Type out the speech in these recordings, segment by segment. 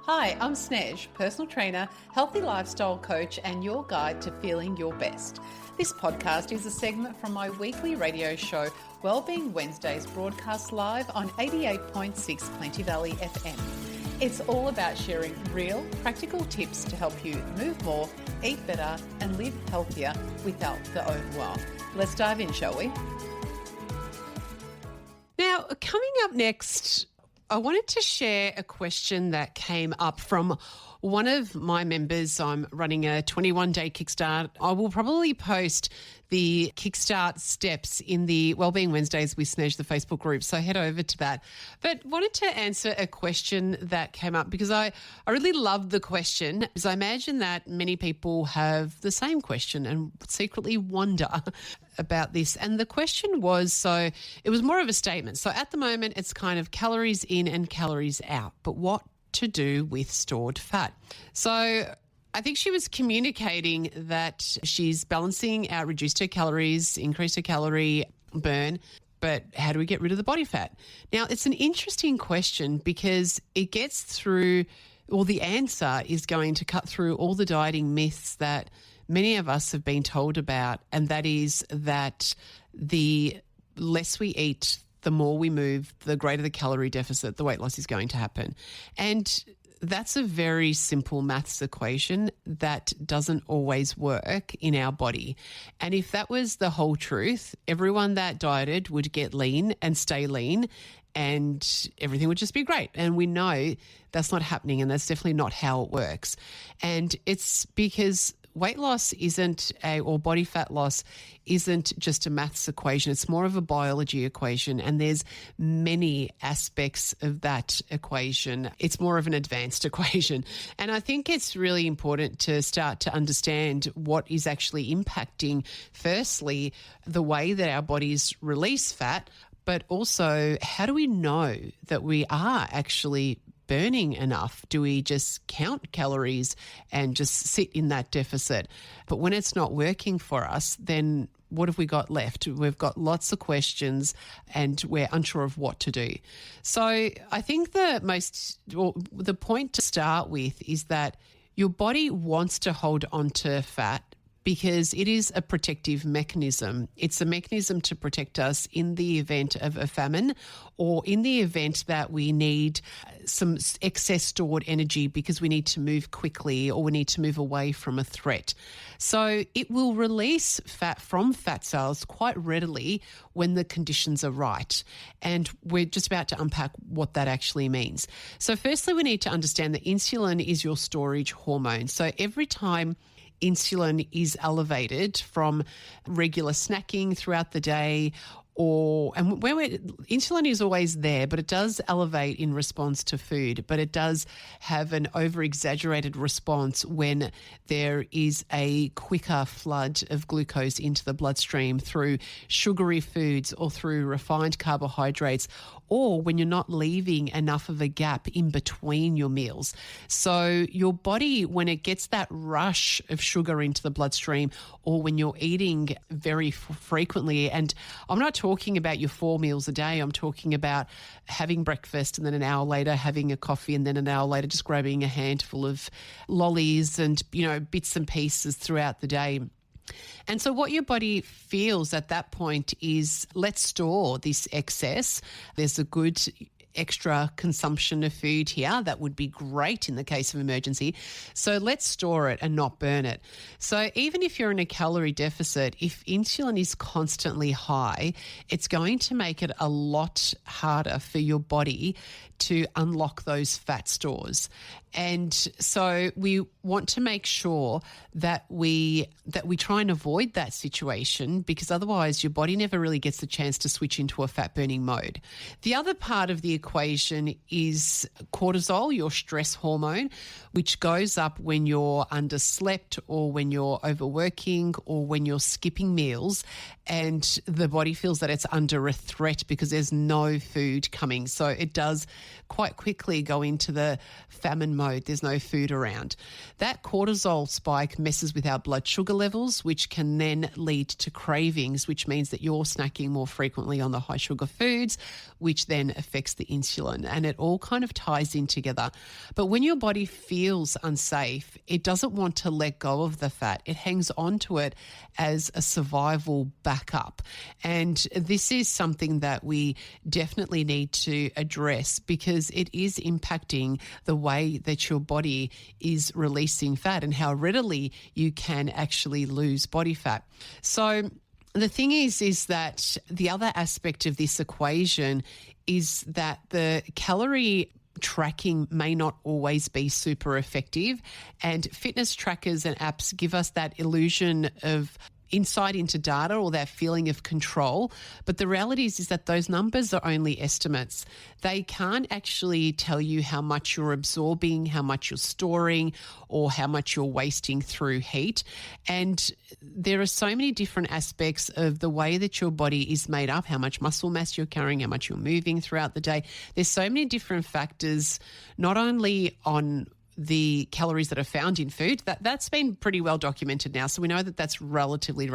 Hi, I'm Snez, personal trainer, healthy lifestyle coach, and your guide to feeling your best. This podcast is a segment from my weekly radio show, Wellbeing Wednesdays, broadcast live on 88.6 Plenty Valley FM. It's all about sharing real, practical tips to help you move more, eat better, and live healthier without the overwhelm. Let's dive in, shall we? Now, coming up next, I wanted to share a question that came up from one of my members. I'm running a 21-day kickstart. I will probably post the kickstart steps in the Wellbeing Wednesdays with Snez, the Facebook group, so head over to that. But wanted to answer a question that came up because I really loved the question, because I imagine that many people have the same question and secretly wonder about this. And the question was, so it was more of a statement. So at the moment, it's kind of calories in and calories out, but what to do with stored fat? So I think she was communicating that she's balancing out, reduced her calories, increased her calorie burn, but how do we get rid of the body fat? Now, it's an interesting question because it gets through, or the answer is going to cut through all the dieting myths that many of us have been told about, and that is that the less we eat, the more we move, the greater the calorie deficit, the weight loss is going to happen. And that's a very simple maths equation that doesn't always work in our body. And if that was the whole truth, everyone that dieted would get lean and stay lean and everything would just be great. And we know that's not happening, and that's definitely not how it works. And it's because weight loss or body fat loss isn't just a maths equation. It's more of a biology equation, and there's many aspects of that equation. It's more of an advanced equation. And I think it's really important to start to understand what is actually impacting, firstly, the way that our bodies release fat, but also how do we know that we are actually burning enough? Do we just count calories and just sit in that deficit? But when it's not working for us, then what have we got left? We've got lots of questions and we're unsure of what to do. So I think the point to start with is that your body wants to hold on to fat because it is a protective mechanism. It's a mechanism to protect us in the event of a famine or in the event that we need some excess stored energy because we need to move quickly or we need to move away from a threat. So it will release fat from fat cells quite readily when the conditions are right. And we're just about to unpack what that actually means. So firstly, we need to understand that insulin is your storage hormone. So every time insulin is elevated from regular snacking throughout the day, insulin is always there, but it does elevate in response to food, but it does have an over-exaggerated response when there is a quicker flood of glucose into the bloodstream through sugary foods or through refined carbohydrates, or when you're not leaving enough of a gap in between your meals. So your body, when it gets that rush of sugar into the bloodstream, or when you're eating very frequently, and I'm not talking about your 4 meals a day, I'm talking about having breakfast and then an hour later having a coffee and then an hour later just grabbing a handful of lollies and, bits and pieces throughout the day. And so what your body feels at that point is, let's store this excess. There's a good extra consumption of food here that would be great in the case of emergency. So let's store it and not burn it. So even if you're in a calorie deficit, if insulin is constantly high, it's going to make it a lot harder for your body to unlock those fat stores. And so we want to make sure that we try and avoid that situation, because otherwise your body never really gets the chance to switch into a fat burning mode. The other part of the equation is cortisol, your stress hormone, which goes up when you're underslept or when you're overworking or when you're skipping meals. and the body feels that it's under a threat because there's no food coming. So it does quite quickly go into the famine mode. There's no food around. That cortisol spike messes with our blood sugar levels, which can then lead to cravings, which means that you're snacking more frequently on the high sugar foods, which then affects the insulin. And it all kind of ties in together. But when your body feels unsafe, it doesn't want to let go of the fat. It hangs on to it as a survival backup. And this is something that we definitely need to address because it is impacting the way that your body is releasing fat and how readily you can actually lose body fat. So the thing is that the other aspect of this equation is that the calorie tracking may not always be super effective, and fitness trackers and apps give us that illusion of insight into data or that feeling of control. But the reality is that those numbers are only estimates. They can't actually tell you how much you're absorbing, how much you're storing, or how much you're wasting through heat. And there are so many different aspects of the way that your body is made up, how much muscle mass you're carrying, how much you're moving throughout the day. There's so many different factors, not only on the calories that are found in food, that's been pretty well documented now. So we know that that's relatively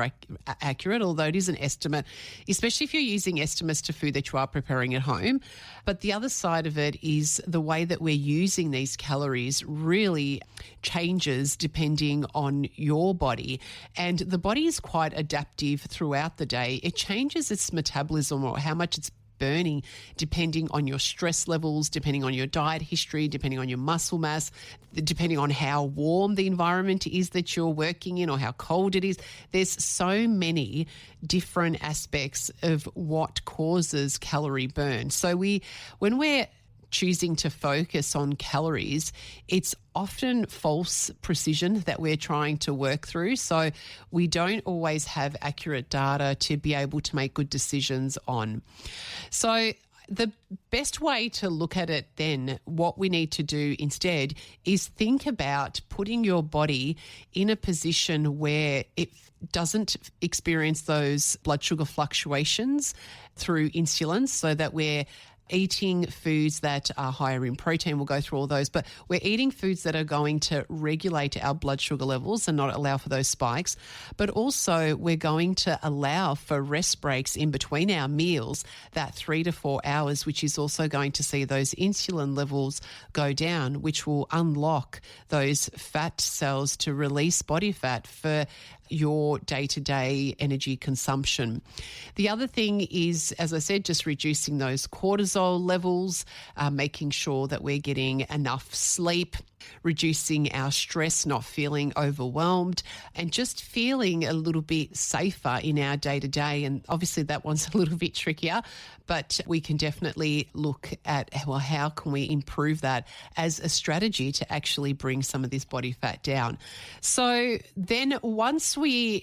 accurate, although it is an estimate, especially if you're using estimates to food that you are preparing at home. But the other side of it is the way that we're using these calories really changes depending on your body. And the body is quite adaptive throughout the day. It changes its metabolism or how much it's burning depending on your stress levels, depending on your diet history, depending on your muscle mass, depending on how warm the environment is that you're working in or how cold it is. There's so many different aspects of what causes calorie burn. So when we're choosing to focus on calories, it's often false precision that we're trying to work through. So we don't always have accurate data to be able to make good decisions on. So the best way to look at it then, what we need to do instead is think about putting your body in a position where it doesn't experience those blood sugar fluctuations through insulin, so that we're eating foods that are higher in protein. We'll go through all those, but we're eating foods that are going to regulate our blood sugar levels and not allow for those spikes. But also we're going to allow for rest breaks in between our meals, that 3 to 4 hours, which is also going to see those insulin levels go down, which will unlock those fat cells to release body fat for your day-to-day energy consumption. The other thing is, as I said, just reducing those cortisol levels, making sure that we're getting enough sleep, reducing our stress, not feeling overwhelmed, and just feeling a little bit safer in our day-to-day. And obviously that one's a little bit trickier, but we can definitely look at, well, how can we improve that as a strategy to actually bring some of this body fat down. So then once we're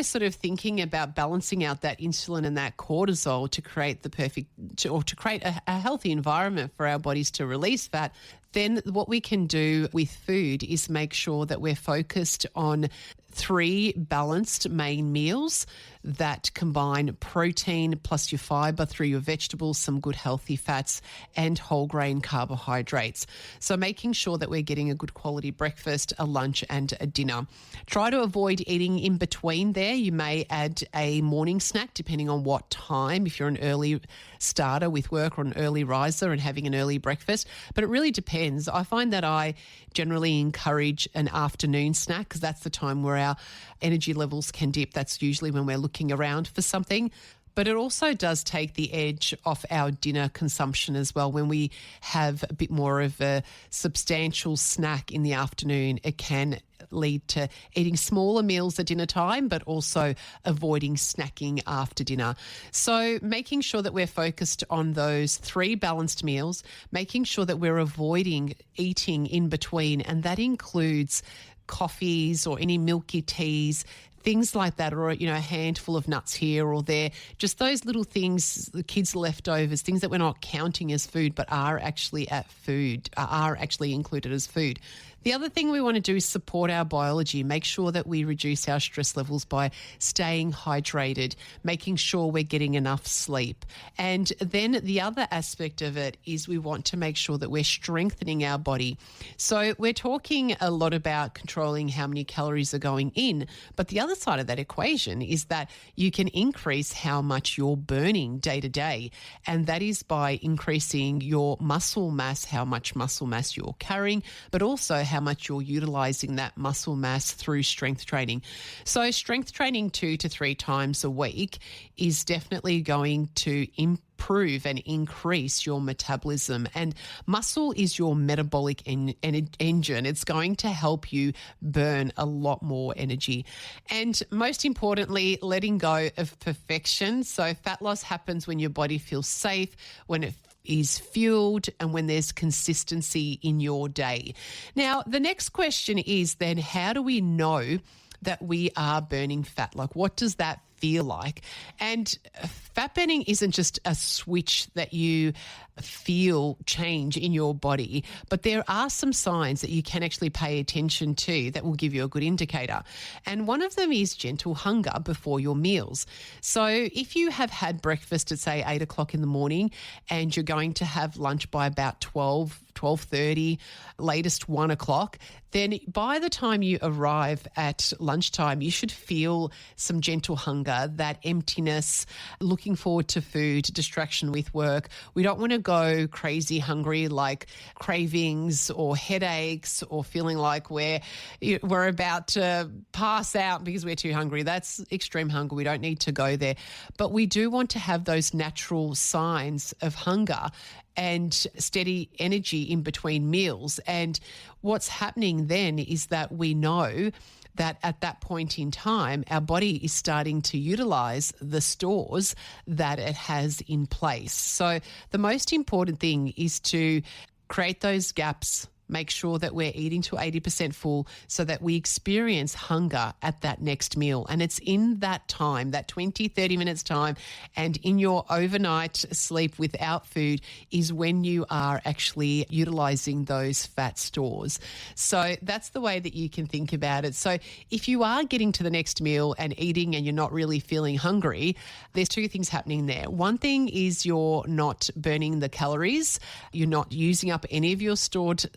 sort of thinking about balancing out that insulin and that cortisol to create to create a healthy environment for our bodies to release fat, then what we can do with food is make sure that we're focused on 3 balanced main meals that combine protein plus your fiber through your vegetables, some good healthy fats, and whole grain carbohydrates. So making sure that we're getting a good quality breakfast, a lunch, and a dinner. Try to avoid eating in between there. You may add a morning snack depending on what time, if you're an early starter with work or an early riser and having an early breakfast. But it really depends. I find that I generally encourage an afternoon snack because that's the time where our energy levels can dip. That's usually when we're looking around for something. But it also does take the edge off our dinner consumption as well. When we have a bit more of a substantial snack in the afternoon, it can lead to eating smaller meals at dinner time, but also avoiding snacking after dinner. So making sure that we're focused on those 3 balanced meals, making sure that we're avoiding eating in between, and that includes coffees or any milky teas, things like that, or, a handful of nuts here or there, just those little things, the kids' leftovers, things that we're not counting as food but are actually included as food. The other thing we want to do is support our biology, make sure that we reduce our stress levels by staying hydrated, making sure we're getting enough sleep. And then the other aspect of it is we want to make sure that we're strengthening our body. So we're talking a lot about controlling how many calories are going in, but the other side of that equation is that you can increase how much you're burning day to day, and that is by increasing your muscle mass, how much muscle mass you're carrying, but also how much you're utilizing that muscle mass through strength training. So strength training 2 to 3 times a week is definitely going to improve and increase your metabolism. And muscle is your metabolic engine. It's going to help you burn a lot more energy. And most importantly, letting go of perfection. So fat loss happens when your body feels safe, when it is fueled, and when there's consistency in your day. Now, the next question is then, how do we know that we are burning fat? Like, what does that feel like? And fat burning isn't just a switch that you feel change in your body, but there are some signs that you can actually pay attention to that will give you a good indicator. And one of them is gentle hunger before your meals. So if you have had breakfast at, say, 8 o'clock in the morning and you're going to have lunch by about 12:30, latest 1 o'clock, then by the time you arrive at lunchtime, you should feel some gentle hunger, that emptiness, looking forward to food, distraction with work. We don't want to go crazy hungry, like cravings or headaches or feeling like we're about to pass out because we're too hungry. That's extreme hunger. We don't need to go there. But we do want to have those natural signs of hunger and steady energy in between meals. And what's happening then is that we know that at that point in time, our body is starting to utilize the stores that it has in place. So the most important thing is to create those gaps, make sure that we're eating to 80% full so that we experience hunger at that next meal. And it's in that time, that 20, 30 minutes time, and in your overnight sleep without food is when you are actually utilizing those fat stores. So that's the way that you can think about it. So if you are getting to the next meal and eating and you're not really feeling hungry, there's 2 things happening there. One thing is you're not burning the calories. You're not using up any of your stored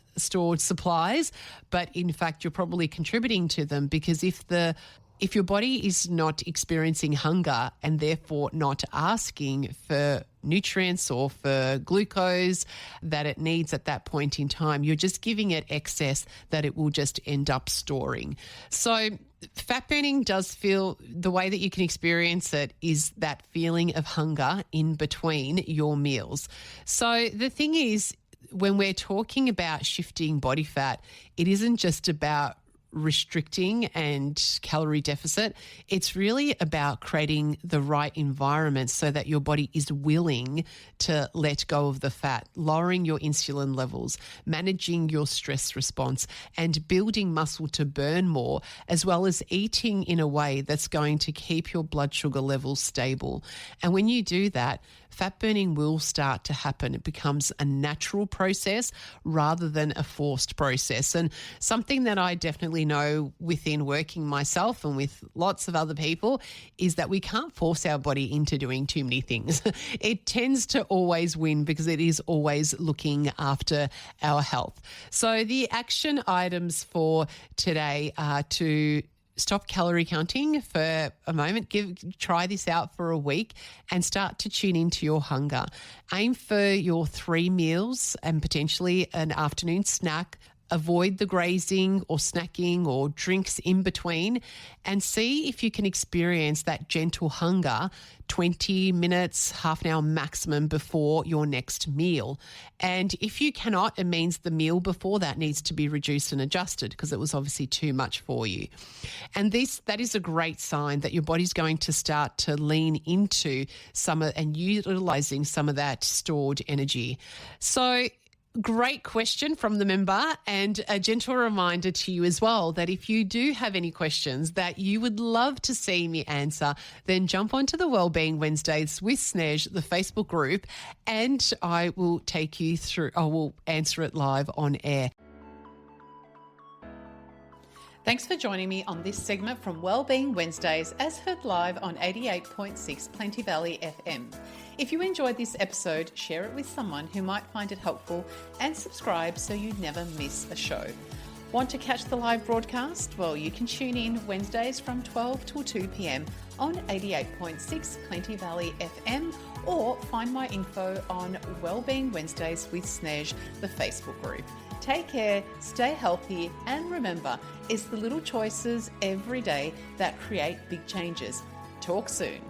supplies, but in fact you're probably contributing to them, because if your body is not experiencing hunger and therefore not asking for nutrients or for glucose that it needs at that point in time, you're just giving it excess that it will just end up storing. So fat burning does feel, the way that you can experience it is that feeling of hunger in between your meals. So the thing is, when we're talking about shifting body fat, it isn't just about restricting and calorie deficit. It's really about creating the right environment so that your body is willing to let go of the fat, lowering your insulin levels, managing your stress response, and building muscle to burn more, as well as eating in a way that's going to keep your blood sugar levels stable. And when you do that, fat burning will start to happen. It becomes a natural process rather than a forced process. And something that I definitely know within working myself and with lots of other people is that we can't force our body into doing too many things. It tends to always win because it is always looking after our health. So the action items for today are to stop calorie counting for a moment. Try this out for a week and start to tune into your hunger. Aim for your 3 meals and potentially an afternoon snack. Avoid the grazing or snacking or drinks in between, and see if you can experience that gentle hunger 20 minutes, half an hour maximum before your next meal. And if you cannot, it means the meal before that needs to be reduced and adjusted because it was obviously too much for you. And that is a great sign that your body's going to start to lean into and utilizing some of that stored energy. So Great question from the member, and a gentle reminder to you as well that if you do have any questions that you would love to see me answer, then jump onto the Wellbeing Wednesdays with Snez, the Facebook group, and I will take you through, I will answer it live on air. Thanks for joining me on this segment from Wellbeing Wednesdays, as heard live on 88.6 Plenty Valley FM. If you enjoyed this episode, share it with someone who might find it helpful and subscribe so you never miss a show. Want to catch the live broadcast? Well, you can tune in Wednesdays from 12 till 2 p.m. on 88.6 Plenty Valley FM, or find my info on Wellbeing Wednesdays with Snez, the Facebook group. Take care, stay healthy, and remember, it's the little choices every day that create big changes. Talk soon.